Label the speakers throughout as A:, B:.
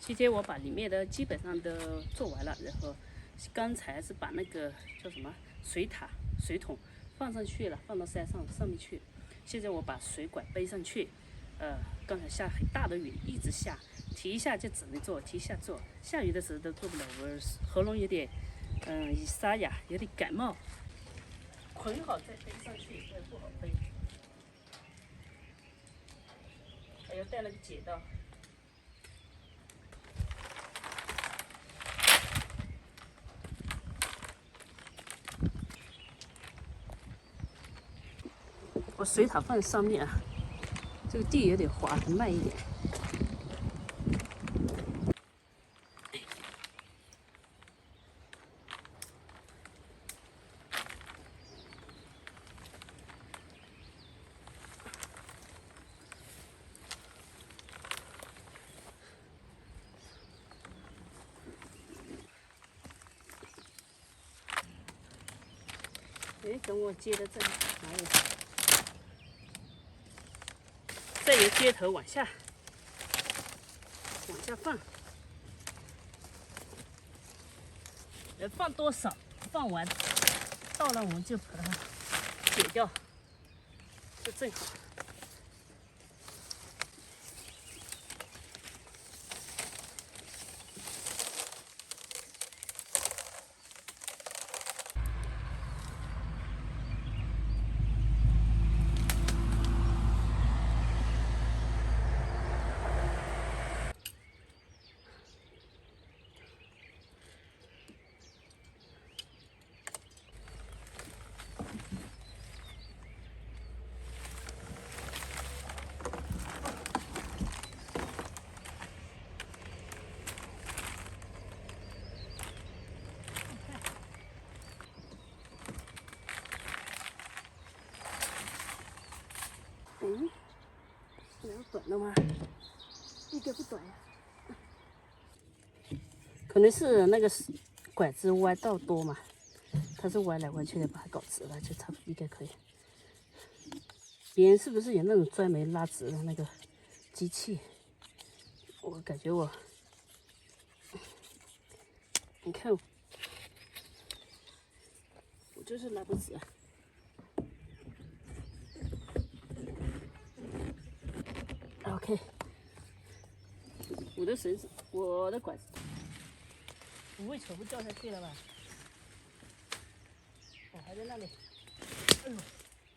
A: 今天我把里面的基本上都做完了，然后刚才是把那个叫什么水桶放上去了，放到上面去。现在我把水管背上去，刚才下很大的雨，一直下，提一下就只能做，提一下做。下雨的时候都做不了，我喉咙有点沙哑，有点感冒。捆好再背上去，这不好背，还要带那个剪刀。我水塔放在上面啊，这个地有点滑，慢一点。哎，等我接到这里，哪有？再由接头往下放，放多少，放完到了我们就把它剪掉，就正好。两个短的吗？一个不短呀。可能是那个拐子弯道多嘛，它是弯来弯去的，把它搞直了，就差不多应该可以。别人是不是有那种专门拉直的那个机器？我感觉你看我就是拉不直。OK， 我的绳子，我的管子不会全部掉下去了吧？我还在那里。哎呦，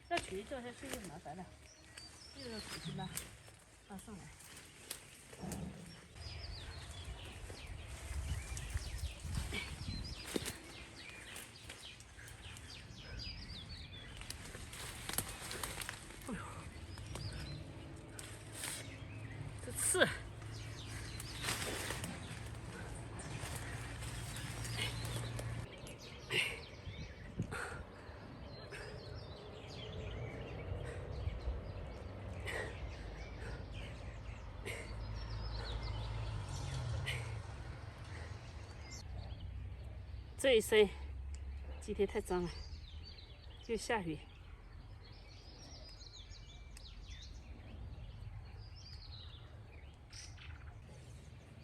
A: 要全掉下去就麻烦了，又要重新拉上来。哎呦，这刺。这一身今天太脏了，又下雨。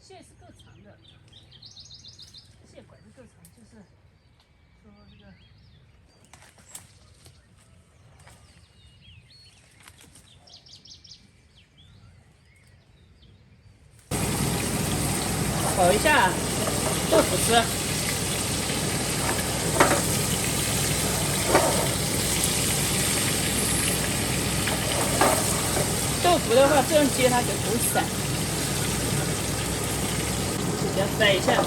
A: 线是够长的，线管子够长，就是说这个。炒一下豆腐丝。豆腐的话，这样煎它就不会散。给它翻一下。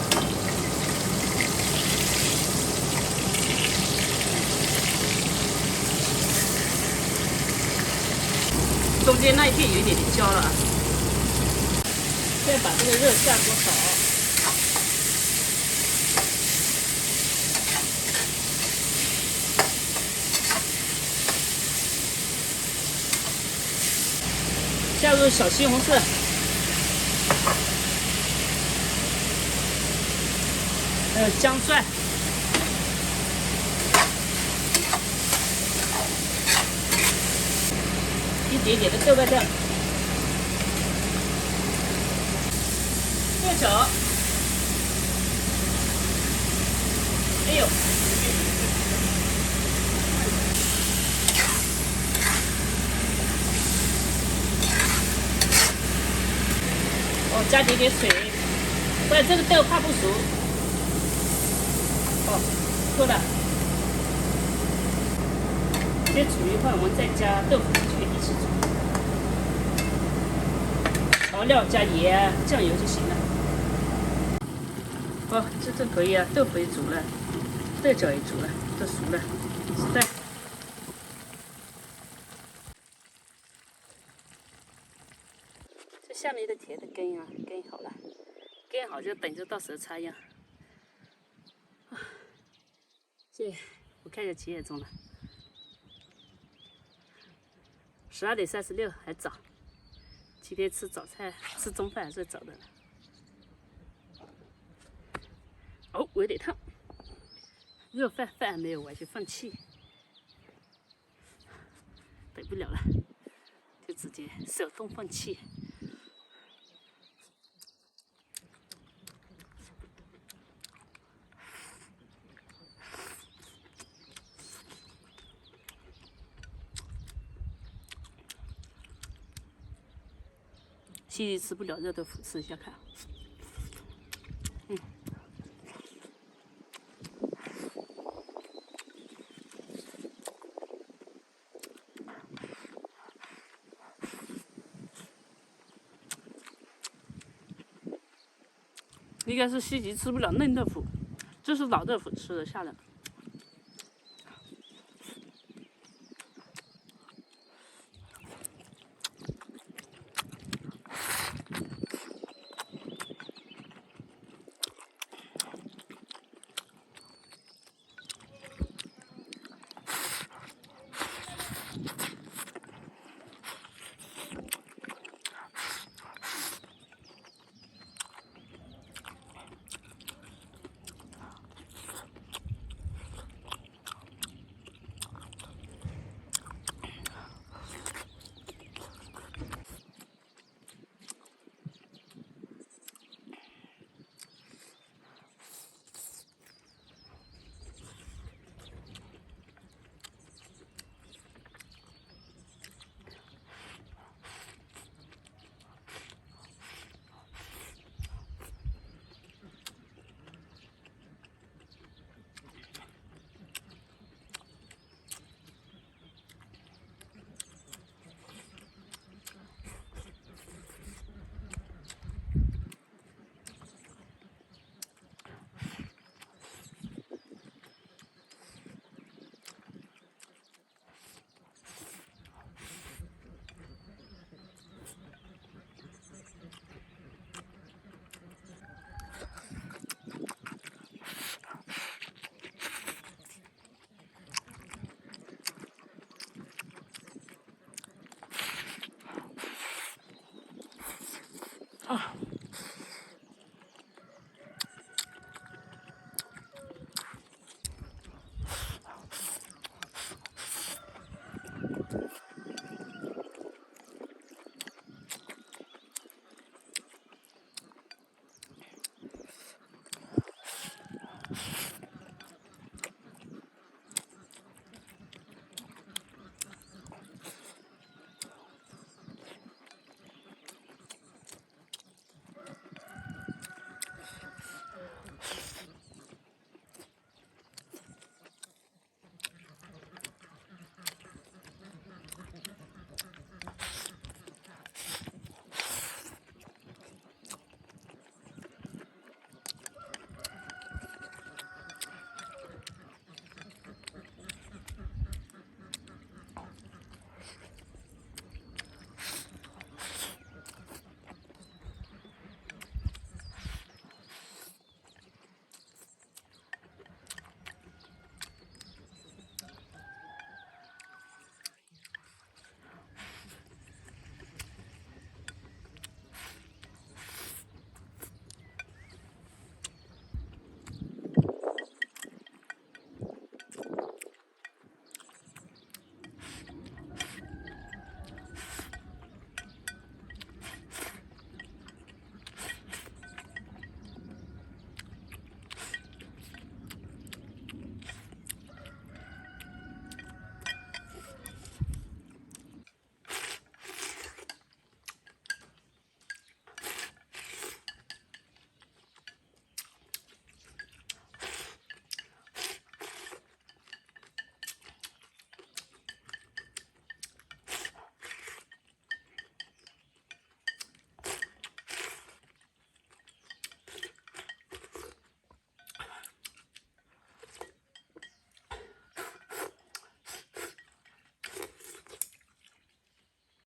A: 中间那一片有一点点焦了啊。再把这个肉下锅炒。加入小西红柿，还有姜蒜，一点点的豆瓣酱，越走。哎呦！哦，加点水，不然这个豆怕不熟。哦，够了。先煮一会儿，我们再加豆腐进去一起煮。调料加盐、酱油就行了。哦，这可以啊，豆腐也煮了，豆角也煮了，都熟了，吃蛋。这下面的铁的根啊，根好了，根好就等着到时候插秧。这我看一下几点钟了，12:36，还早。今天吃早餐，吃中饭最早的了。哦，有点烫。热饭还没有完全放气，等不了了，就直接手动放气。西西吃不了热豆腐，吃一下看。应该是西西吃不了嫩豆腐，这是老豆腐吃得下的。